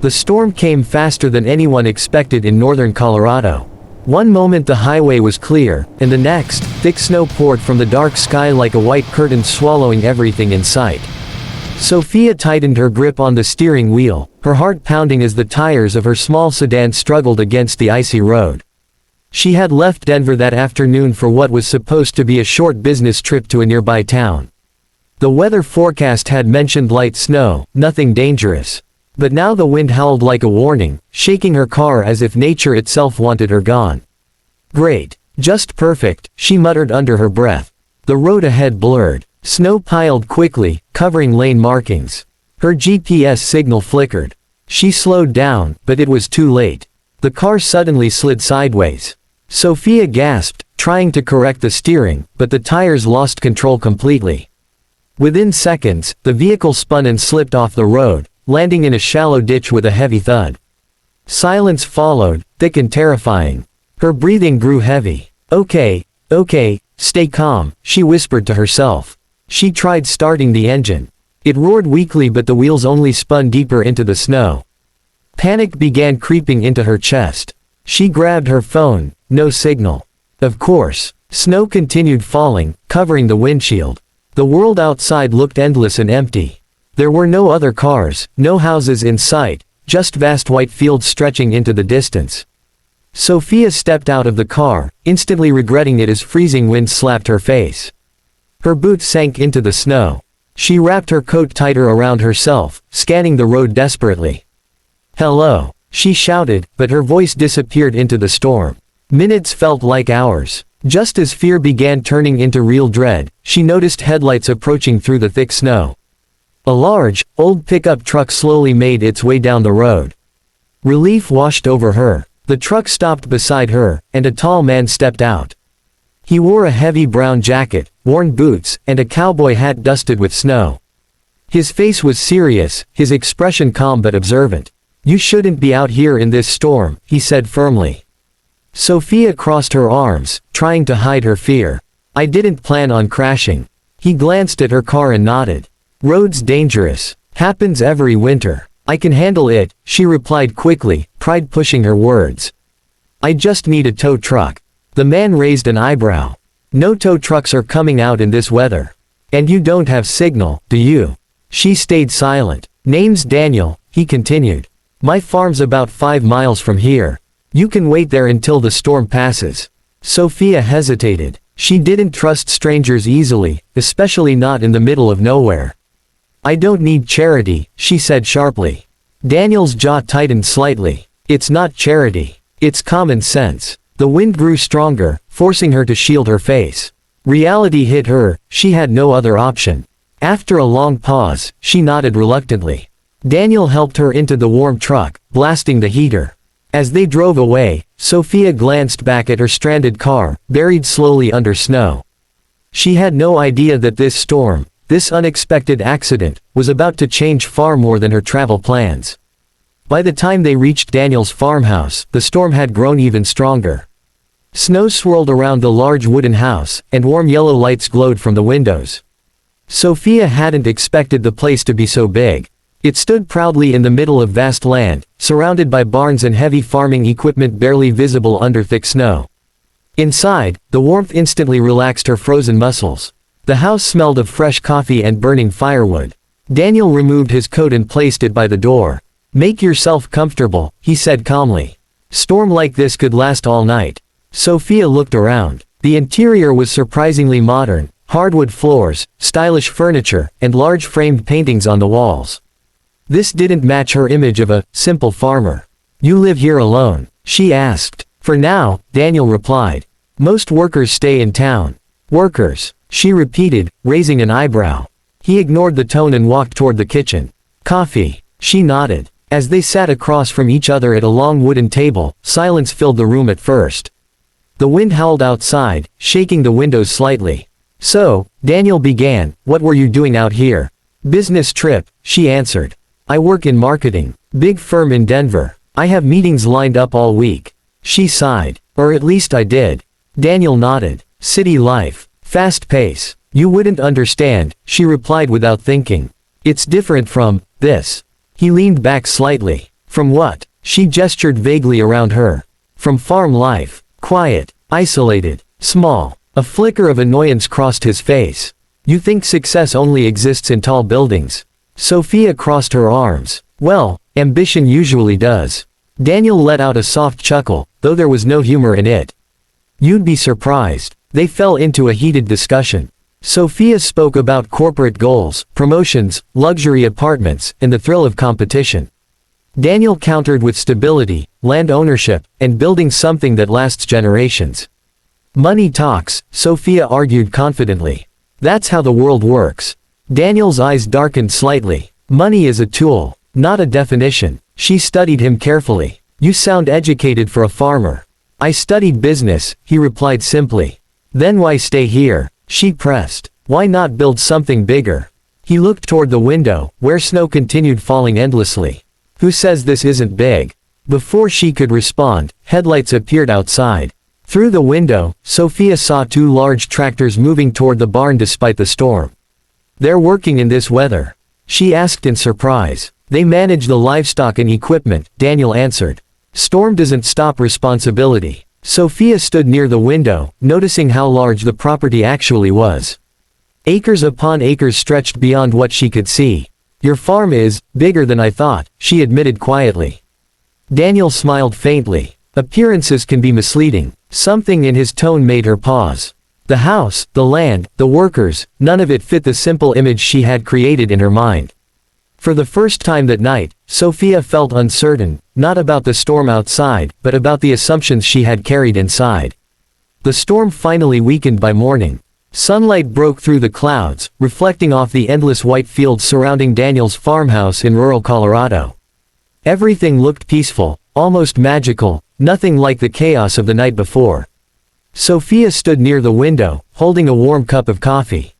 The storm came faster than anyone expected in northern Colorado. One moment the highway was clear, and the next, thick snow poured from the dark sky like a white curtain swallowing everything in sight. Sofia tightened her grip on the steering wheel, her heart pounding as the tires of her small sedan struggled against the icy road. She had left Denver that afternoon for what was supposed to be a short business trip to a nearby town. The weather forecast had mentioned light snow, nothing dangerous. But now the wind howled like a warning, shaking her car as if nature itself wanted her gone. Great. Just perfect, she muttered under her breath. The road ahead blurred. Snow piled quickly, covering lane markings. Her GPS signal flickered. She slowed down, but it was too late. The car suddenly slid sideways. Sofia gasped, trying to correct the steering, but the tires lost control completely. Within seconds, the vehicle spun and slipped off the road, landing in a shallow ditch with a heavy thud. Silence followed, thick and terrifying. Her breathing grew heavy. Okay, stay calm, she whispered to herself. She tried starting the engine. It roared weakly but the wheels only spun deeper into the snow. Panic began creeping into her chest. She grabbed her phone, no signal. Of course. Snow continued falling, covering the windshield. The world outside looked endless and empty. There were no other cars, no houses in sight, just vast white fields stretching into the distance. Sofia stepped out of the car, instantly regretting it as freezing wind slapped her face. Her boots sank into the snow. She wrapped her coat tighter around herself, scanning the road desperately. "Hello," she shouted, but her voice disappeared into the storm. Minutes felt like hours. Just as fear began turning into real dread, she noticed headlights approaching through the thick snow. A large, old pickup truck slowly made its way down the road. Relief washed over her. The truck stopped beside her, and a tall man stepped out. He wore a heavy brown jacket, worn boots, and a cowboy hat dusted with snow. His face was serious, his expression calm but observant. "You shouldn't be out here in this storm," he said firmly. Sofia crossed her arms, trying to hide her fear. "I didn't plan on crashing." He glanced at her car and nodded. "Road's dangerous. Happens every winter. I can handle it," she replied quickly, pride pushing her words. "I just need a tow truck." The man raised an eyebrow. "No tow trucks are coming out in this weather. And you don't have signal, do you?" She stayed silent. "Name's Daniel," he continued. "My farm's about 5 miles from here. You can wait there until the storm passes." Sofia hesitated. She didn't trust strangers easily, especially not in the middle of nowhere. "I don't need charity," she said sharply. Daniel's jaw tightened slightly. "It's not charity. It's common sense." The wind grew stronger, forcing her to shield her face. Reality hit her, she had no other option. After a long pause, she nodded reluctantly. Daniel helped her into the warm truck, blasting the heater. As they drove away, Sofia glanced back at her stranded car, buried slowly under snow. She had no idea that this storm, this unexpected accident, was about to change far more than her travel plans. By the time they reached Daniel's farmhouse, the storm had grown even stronger. Snow swirled around the large wooden house, and warm yellow lights glowed from the windows. Sofia hadn't expected the place to be so big. It stood proudly in the middle of vast land, surrounded by barns and heavy farming equipment barely visible under thick snow. Inside, the warmth instantly relaxed her frozen muscles. The house smelled of fresh coffee and burning firewood. Daniel removed his coat and placed it by the door. "Make yourself comfortable," he said calmly. "Storm like this could last all night." Sofia looked around. The interior was surprisingly modern, hardwood floors, stylish furniture, and large framed paintings on the walls. This didn't match her image of a simple farmer. "You live here alone?" she asked. "For now," Daniel replied. "Most workers stay in town." "Workers?" she repeated, raising an eyebrow. He ignored the tone and walked toward the kitchen. "Coffee?" she nodded. As they sat across from each other at a long wooden table, silence filled the room at first. The wind howled outside, shaking the windows slightly. "So," Daniel began, "what were you doing out here?" "Business trip," she answered. "I work in marketing. Big firm in Denver. I have meetings lined up all week." She sighed. "Or at least I did." Daniel nodded. "City life. Fast pace. You wouldn't understand," she replied without thinking. "It's different from this." He leaned back slightly. From what? She gestured vaguely around her. From farm life. Quiet. Isolated. Small. A flicker of annoyance crossed his face. You think success only exists in tall buildings. Sofia crossed her arms. Well, ambition usually does. Daniel let out a soft chuckle, though there was no humor in it. You'd be surprised. They fell into a heated discussion. Sofia spoke about corporate goals, promotions, luxury apartments, and the thrill of competition. Daniel countered with stability, land ownership, and building something that lasts generations. Money talks, Sofia argued confidently. That's how the world works. Daniel's eyes darkened slightly. Money is a tool, not a definition. She studied him carefully. You sound educated for a farmer. I studied business, he replied simply. Then why stay here? She pressed. Why not build something bigger? He looked toward the window, where snow continued falling endlessly. Who says this isn't big? Before she could respond, headlights appeared outside. Through the window, Sofia saw two large tractors moving toward the barn despite the storm. They're working in this weather? She asked in surprise. They manage the livestock and equipment, Daniel answered. Storm doesn't stop responsibility. Sofia stood near the window, noticing how large the property actually was. Acres upon acres stretched beyond what she could see. Your farm is bigger than I thought, she admitted quietly. Daniel smiled faintly. Appearances can be misleading. Something in his tone made her pause. The house, the land, the workers, none of it fit the simple image she had created in her mind. For the first time that night, Sofia felt uncertain, not about the storm outside, but about the assumptions she had carried inside. The storm finally weakened by morning. Sunlight broke through the clouds, reflecting off the endless white fields surrounding Daniel's farmhouse in rural Colorado. Everything looked peaceful, almost magical, nothing like the chaos of the night before. Sofia stood near the window, holding a warm cup of coffee.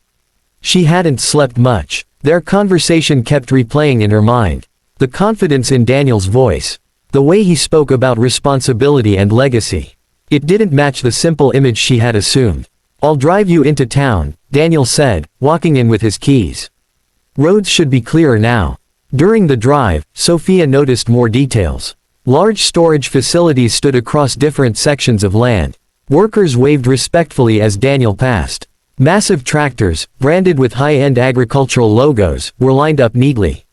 She hadn't slept much. Their conversation kept replaying in her mind. The confidence in Daniel's voice. The way he spoke about responsibility and legacy. It didn't match the simple image she had assumed. I'll drive you into town, Daniel said, walking in with his keys. Roads should be clearer now. During the drive, Sofia noticed more details. Large storage facilities stood across different sections of land. Workers waved respectfully as Daniel passed. Massive tractors, branded with high-end agricultural logos, were lined up neatly.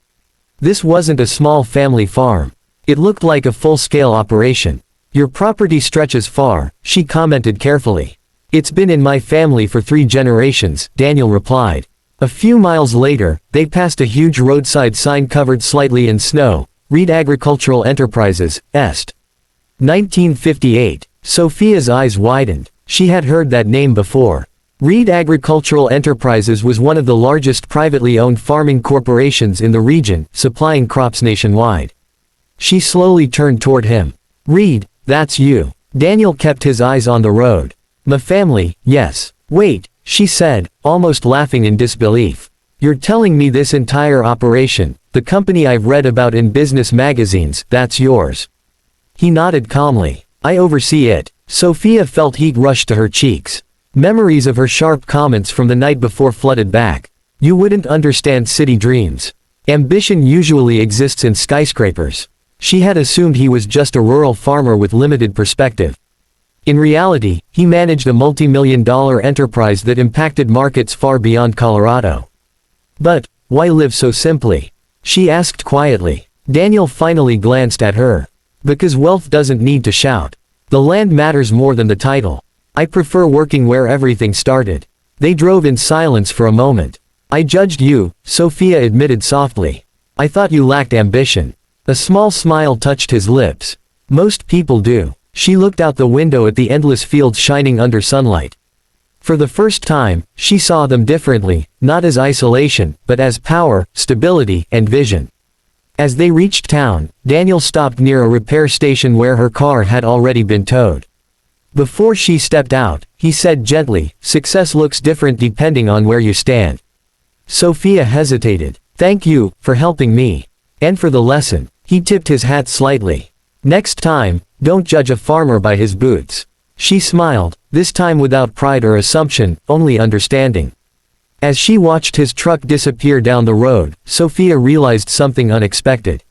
This wasn't a small family farm. It looked like a full-scale operation. Your property stretches far, she commented carefully. It's been in my family for 3 generations, Daniel replied. A few miles later, they passed a huge roadside sign covered slightly in snow. Reed Agricultural Enterprises, Est. 1958. Sofia's eyes widened. She had heard that name before. Reed Agricultural Enterprises was one of the largest privately owned farming corporations in the region, supplying crops nationwide. She slowly turned toward him. Reed, that's you. Daniel kept his eyes on the road. My family, yes. Wait, she said, almost laughing in disbelief. You're telling me this entire operation, the company I've read about in business magazines, that's yours? He nodded calmly. I oversee it. Sofia felt heat rush to her cheeks. Memories of her sharp comments from the night before flooded back. You wouldn't understand city dreams. Ambition usually exists in skyscrapers. She had assumed he was just a rural farmer with limited perspective. In reality, he managed a multi-million-dollar enterprise that impacted markets far beyond Colorado. But, why live so simply? She asked quietly. Daniel finally glanced at her. Because wealth doesn't need to shout. The land matters more than the title. I prefer working where everything started. They drove in silence for a moment. I judged you, Sofia admitted softly. I thought you lacked ambition. A small smile touched his lips. Most people do. She looked out the window at the endless fields shining under sunlight. For the first time, she saw them differently, not as isolation, but as power, stability, and vision. As they reached town, Daniel stopped near a repair station where her car had already been towed. Before she stepped out, he said gently, success looks different depending on where you stand. Sofia hesitated. Thank you, for helping me. And for the lesson. He tipped his hat slightly. Next time, don't judge a farmer by his boots. She smiled, this time without pride or assumption, only understanding. As she watched his truck disappear down the road, Sofia realized something unexpected.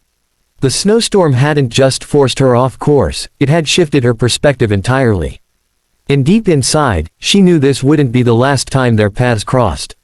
The snowstorm hadn't just forced her off course, it had shifted her perspective entirely. And deep inside, she knew this wouldn't be the last time their paths crossed.